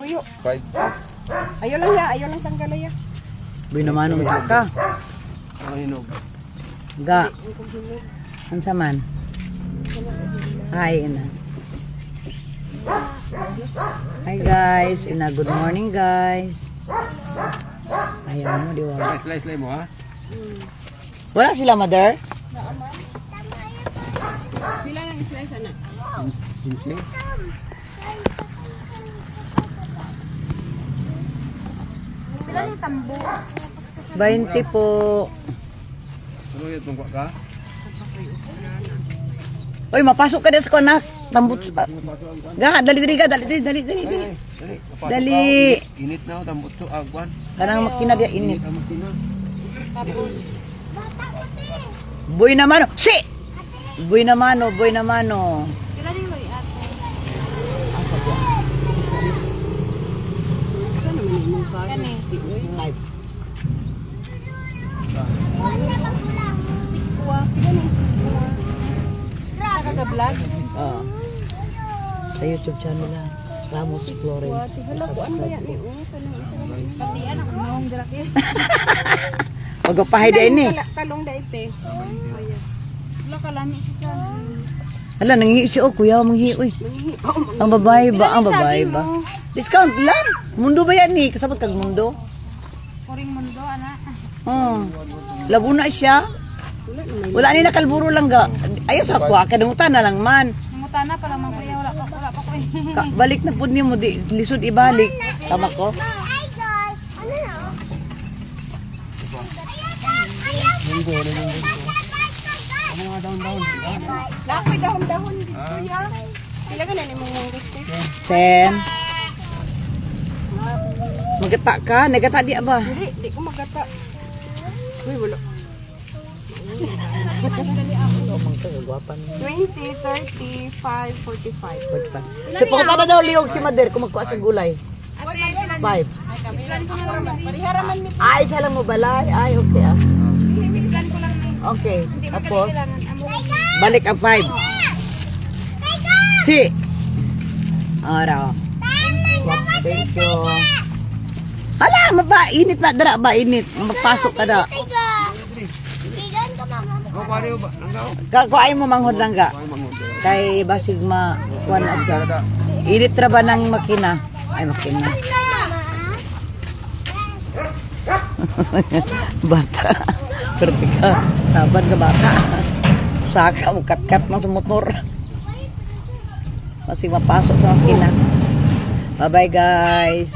Puyo. 5. Ayaw lang tanggal ya. Buy naman ang ka. Ang hinog. Ga. Ansa man? Hi, ina. Hi guys, ina. Good morning guys. Ayaw mo, di wala. Slice mo ha? Wala sila, mother? Pila lang slice anak. 15. Pila lang tambo. 20 po. Ano yung tungkwa ka? Uy, mapasok ka din sa anak. Tambot. Ga, dali. Dali. Init na, tambot to, agwan. Kanang makina dia init. Ang makina. Tapos Boy naman. Si! Boy naman. pila din loy ato. Asa dia? Ano naman yung mukha? Kani. Live. Kuha. Pila ni. Nakaka-vlog. Oh. Sa YouTube channel na Ramos Flores. Hala ko ano yan ni. Pati anak maong dirak eh. Pagpahay din ni. Talong da ite. Ayan. Wala ka lami siya. Hala, nanghihi siya. Oh, kuya, manghihi. Uy. Ang babae ba? Discount lang. Mundo ba yan ni? Kasabot kag mundo? Kuring mundo ana. Oh. Labo na siya. Wala ni nakalburo lang ga. Ayaw sa kuha. Kadamutan na lang man. Mutana pa lang kuya wala pa ko eh. Balik na po niyo mo. Lisod ibalik. Tama ko? Ano nga daon-daon? Lakoy dahon-dahon dito ya. Sila ka na ni mong gusto. 10. Magata ka? Nagata di ba? Di ko magata. Uy, wala. 20, 30, 5, 45. Si Pangta na daw liog si Mader kung magkuha sa gulay. 5. Pariharaman mi. Ay, siya lang mo balay. Ay, okay ah. Mislan ko lang ni. Okay. Hindi mo Tapos, kailangan amo. balik ang 5. Si. Ara. Thank you. Hala, init na dara ba? Init. Magpasok ka na. Ako pare ba? Langgaw? Kakuhain mo manghod lang ga. Ay, mangod. Kay basig kuha na siya. Init ra ba ng makina? Ay, makina. Bata. Perti ka. Sabar ka bata. Saka mo kat-kat man sa motor. Masig mapasok sa makina. Bye-bye guys.